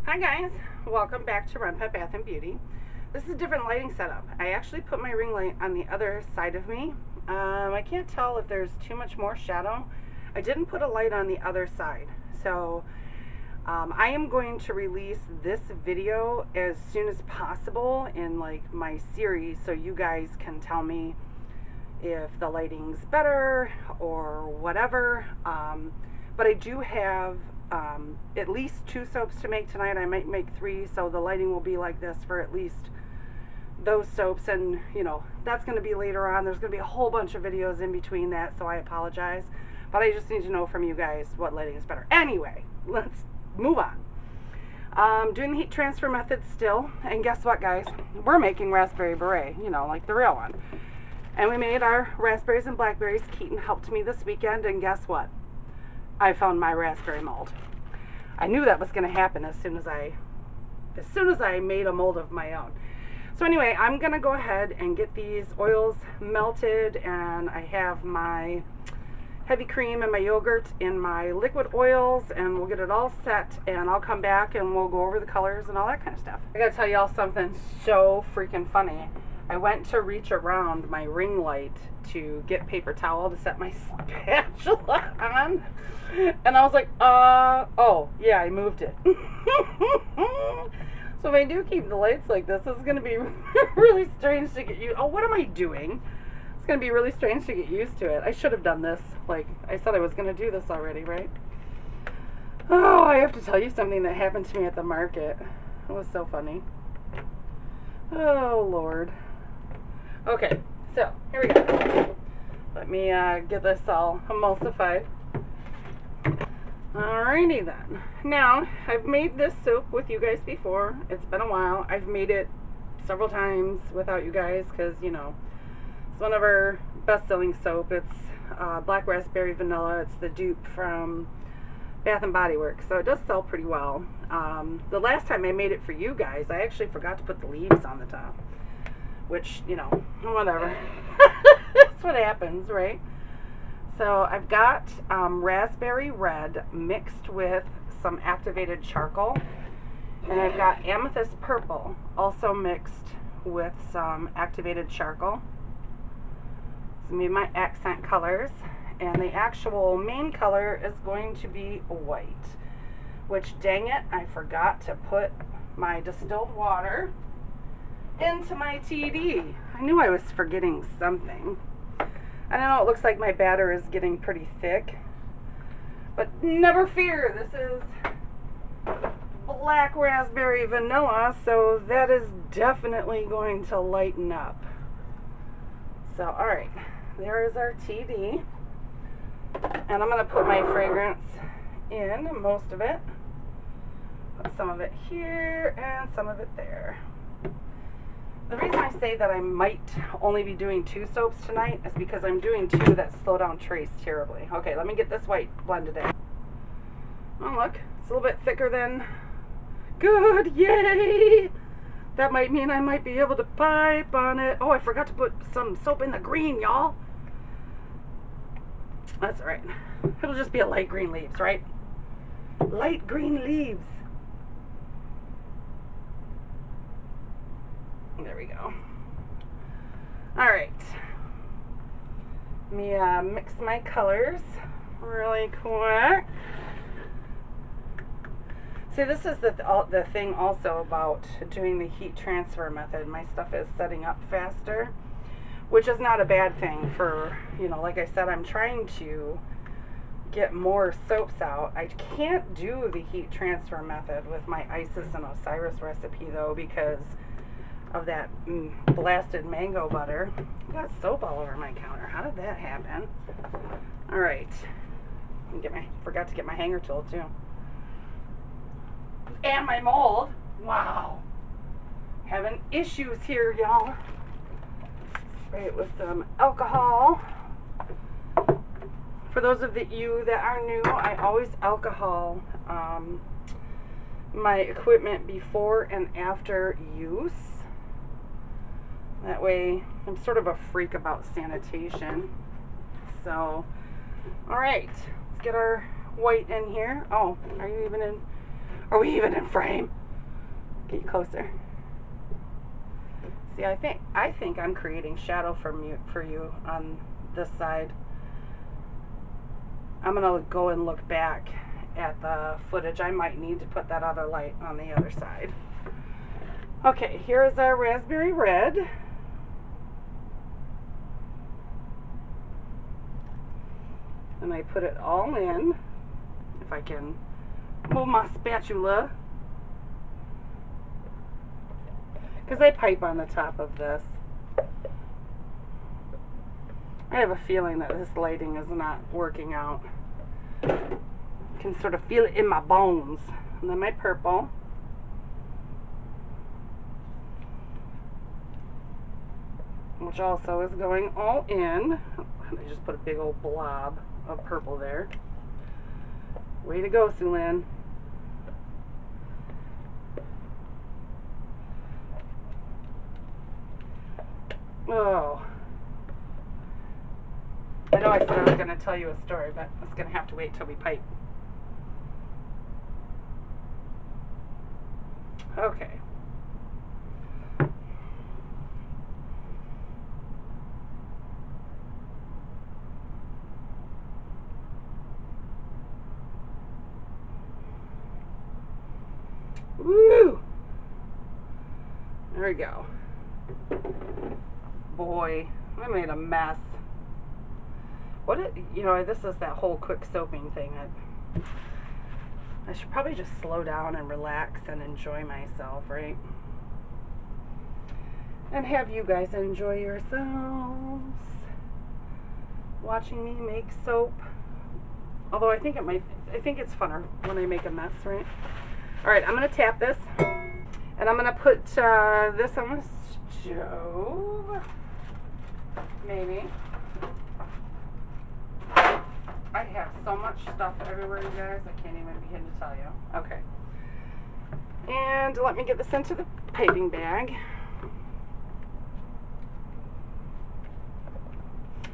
Hi guys, welcome back to Renpet Bath Beauty. This is a different lighting setup. I actually put my ring light on the other side of me. I can't tell if there's too much more shadow. I didn't put a light on the other side. So I am going to release this video as soon as possible in like my series so you guys can tell me if the lighting's better or whatever. But I do have at least 2 soaps to make tonight. I might make 3, so the lighting will be like this for at least those soaps, and you know, that's going to be later on. There's going to be a whole bunch of videos in between that, so I apologize. But I just need to know from you guys what lighting is better. Anyway, let's move on. Doing the heat transfer method still, and guess what guys? We're making raspberry beret, you know, like the real one. And we made our raspberries and blackberries. Keaton helped me this weekend, and guess what? I found my raspberry mold. I knew that was going to happen as soon as I made a mold of my own. So anyway, I'm going to go ahead and get these oils melted, and I have my heavy cream and my yogurt in my liquid oils, and we'll get it all set, and I'll come back and we'll go over the colors and all that kind of stuff. I got to tell y'all something so freaking funny. I went to reach around my ring light to get paper towel to set my spatula on, and I was like, oh, yeah, I moved it. So if I do keep the lights like this, it's going to be really strange to get used. Oh, what am I doing? It's going to be really strange to get used to it. I should have done this. Like, I said I was going to do this already, right? Oh, I have to tell you something that happened to me at the market. It was so funny. Oh, Lord. Okay, so here we go. Let me get this all emulsified. Alrighty then. Now, I've made this soap with you guys before. It's been a while. I've made it several times without you guys because, you know, it's one of our best-selling soap. It's Black Raspberry Vanilla. It's the dupe from Bath and Body Works, so it does sell pretty well. The last time I made it for you guys, I actually forgot to put the leaves on the top, which, you know, whatever. That's what happens, right? So I've got raspberry red mixed with some activated charcoal, and I've got amethyst purple also mixed with some activated charcoal. So these are my accent colors, and the actual main color is going to be white, which, dang it, I forgot to put my distilled water into my TD. I knew I was forgetting something. I don't know, it looks like my batter is getting pretty thick, but never fear, this is black raspberry vanilla, so that is definitely going to lighten up. So, alright, there is our TD, and I'm going to put my fragrance in, most of it. Put some of it here and some of it there. The reason I say that I might only be doing 2 soaps tonight is because I'm doing 2 that slow down trace terribly. Okay, let me get this white blended in. Oh, look, it's a little bit thicker than... Good, yay! That might mean I might be able to pipe on it. Oh, I forgot to put some soap in the green, y'all. That's all right. It'll just be a light green leaves, right? Light green leaves. There we go. All right. Let me mix my colors really quick. See, this is the thing also about doing the heat transfer method. My stuff is setting up faster, which is not a bad thing for, you know, like I said, I'm trying to get more soaps out. I can't do the heat transfer method with my Isis and Osiris recipe though, because of that blasted mango butter. I got soap all over my counter. How did that happen? All right, forgot to get my hanger tool too, and my mold. Wow, having issues here, y'all. Spray it with some alcohol. For those of you that are new, I always alcohol my equipment before and after use. That way, I'm sort of a freak about sanitation. So, all right, let's get our white in here. Oh, are you even in? Are we even in frame? Get you closer. See, I think I'm creating shadow for you on this side. I'm gonna go and look back at the footage. I might need to put that other light on the other side. Okay, here's our raspberry red. And I put it all in. If I can move my spatula. Because I pipe on the top of this. I have a feeling that this lighting is not working out. I can sort of feel it in my bones. And then my purple. Which also is going all in. I just put a big old blob of purple there. Way to go, Sulin. Oh. I know I said I was going to tell you a story, but it's going to have to wait till we pipe. Okay. Woo! There we go. Boy, I made a mess. This is that whole quick soaping thing. I should probably just slow down and relax and enjoy myself, right? And have you guys enjoy yourselves watching me make soap. Although I think it's funner when I make a mess, right? Alright, I'm going to tap this. And I'm going to put this on the stove. Maybe. I have so much stuff everywhere, you guys, I can't even begin to tell you. Okay. And let me get this into the piping bag.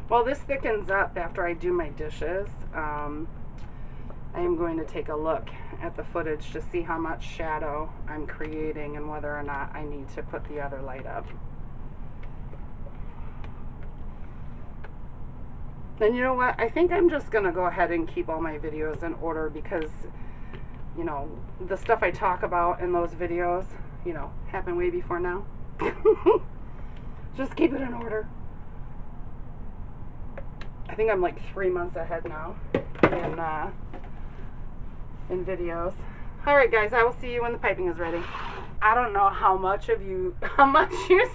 While this thickens up after I do my dishes, I am going to take a look at the footage to see how much shadow I'm creating and whether or not I need to put the other light up. And you know what? I think I'm just going to go ahead and keep all my videos in order because, you know, the stuff I talk about in those videos, you know, happened way before now. Just keep it in order. I think I'm like 3 months ahead now in videos. Alright guys, I will see you when the piping is ready. I don't know how much you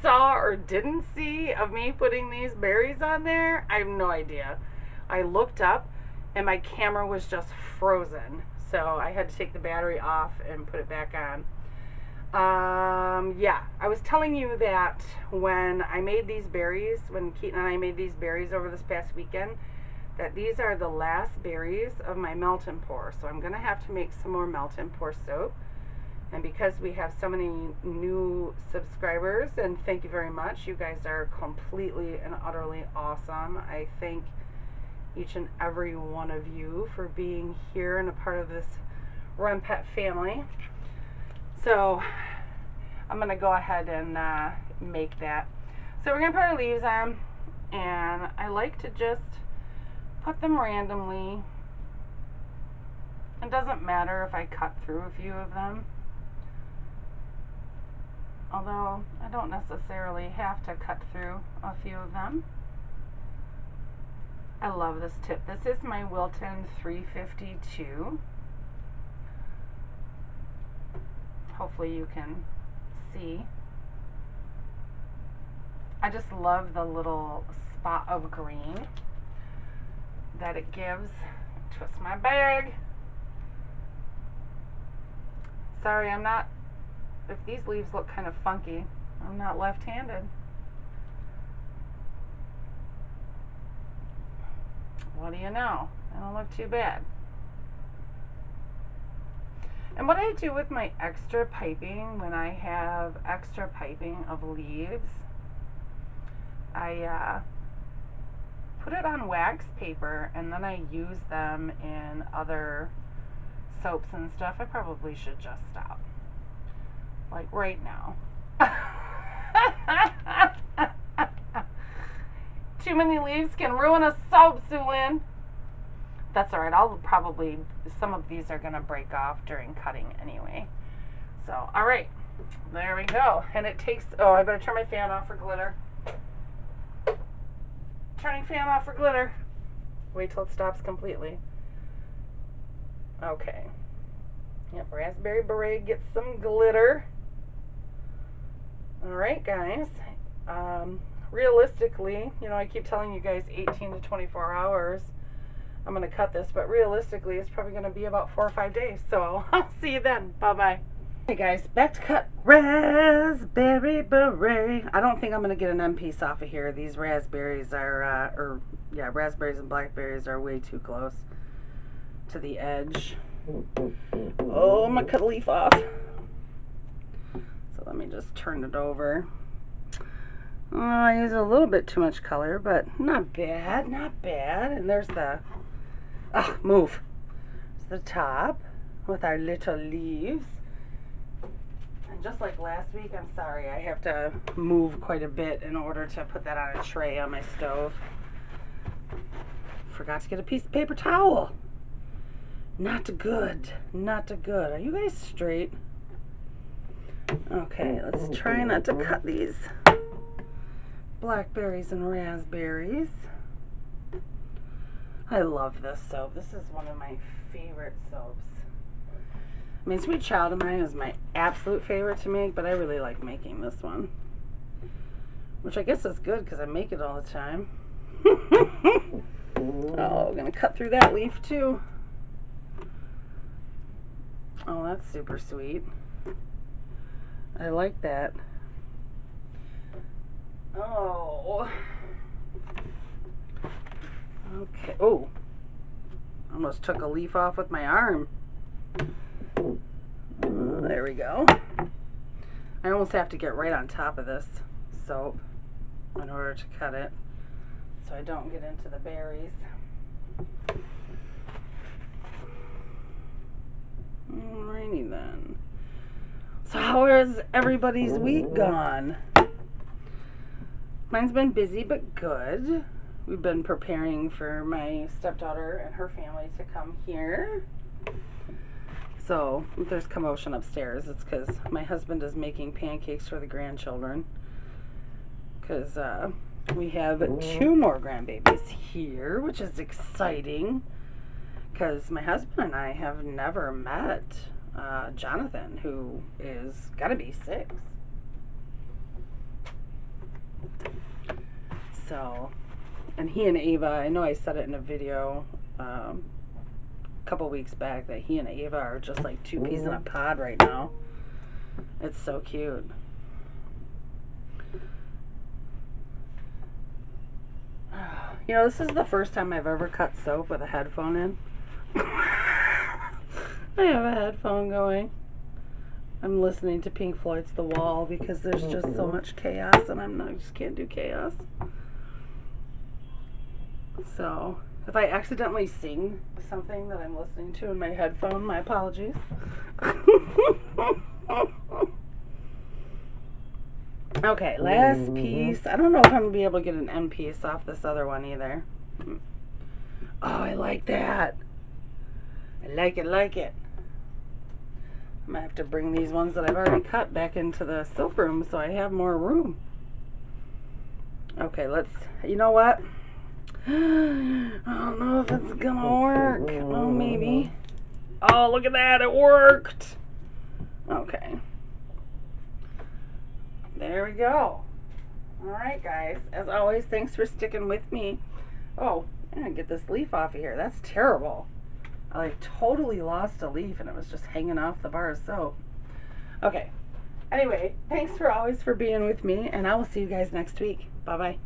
saw or didn't see of me putting these berries on there. I have no idea. I looked up and my camera was just frozen. So I had to take the battery off and put it back on. Yeah, I was telling you that when I made these berries, when Keaton and I made these berries over this past weekend, that these are the last berries of my melt and pour. So I'm going to have to make some more melt and pour soap. And because we have so many new subscribers, and thank you very much, you guys are completely and utterly awesome. I thank each and every one of you for being here and a part of this Renpet family. So I'm going to go ahead and make that. So we're going to put our leaves on, and I like to just put them randomly. It doesn't matter if I cut through a few of them. Although I don't necessarily have to cut through a few of them. I love this tip. This is my Wilton 352. Hopefully you can see. I just love the little spot of green that it gives. Twist my bag. Sorry, I'm not, if these leaves look kind of funky, I'm not left-handed. What do you know? They don't look too bad. And what I do with my extra piping, when I have extra piping of leaves, I put it on wax paper and then I use them in other soaps and stuff, I probably should just stop. Like right now. Too many leaves can ruin a soap, Zulin. That's alright. I'll probably, some of these are going to break off during cutting anyway. So, alright. There we go. And it takes, oh, I better turn my fan off for glitter. Turning fan off for glitter. Wait till it stops completely. Okay. Yep, Raspberry Beret gets some glitter. Alright, guys. Realistically, you know, I keep telling you guys 18 to 24 hours I'm going to cut this, but realistically it's probably going to be about 4 or 5 days. So I'll see you then. Bye-bye. Hey guys, back to cut Raspberry Beret. I don't think I'm going to get an end piece off of here. These raspberries are, raspberries and blackberries are way too close to the edge. Oh, I'm going to cut a leaf off. So let me just turn it over. Oh, I use a little bit too much color, but not bad, not bad. And there's the, move. There's the top with our little leaves. And just like last week, I'm sorry, I have to move quite a bit in order to put that on a tray on my stove. Forgot to get a piece of paper towel. Not good, not good. Are you guys straight? Okay, let's try not to cut these blackberries and raspberries. I love this soap. This is one of my favorite soaps. I mean, Sweet Child of Mine is my absolute favorite to make, but I really like making this one. Which I guess is good because I make it all the time. Oh, I'm going to cut through that leaf too. Oh, that's super sweet. I like that. Oh. Okay. Oh. Almost took a leaf off with my arm. There we go. I almost have to get right on top of this soap in order to cut it so I don't get into the berries. Alrighty then. So how has everybody's week gone? Mine's been busy but good. We've been preparing for my stepdaughter and her family to come here. So if there's commotion upstairs, it's because my husband is making pancakes for the grandchildren. Because we have 2 more grandbabies here, which is exciting. Because my husband and I have never met Jonathan, who is gotta be 6. So, and he and Ava, I know I said it in a video a couple weeks back that he and Ava are just like 2 peas in a pod right now. It's so cute. You know, this is the first time I've ever cut soap with a headphone in. I have a headphone going. I'm listening to Pink Floyd's The Wall because there's just so much chaos and I just can't do chaos. So, if I accidentally sing something that I'm listening to in my headphone, my apologies. Okay, last piece. I don't know if I'm going to be able to get an end piece off this other one either. Oh, I like that. I like it. I'm going to have to bring these ones that I've already cut back into the soap room so I have more room. Okay, let's, you know what? I don't know if it's going to work. Oh, maybe. Oh, look at that. It worked. Okay. There we go. Alright, guys. As always, thanks for sticking with me. Oh, I'm going to get this leaf off of here. That's terrible. I like totally lost a leaf and it was just hanging off the bar of soap. Okay. Anyway, thanks for always for being with me and I will see you guys next week. Bye-bye.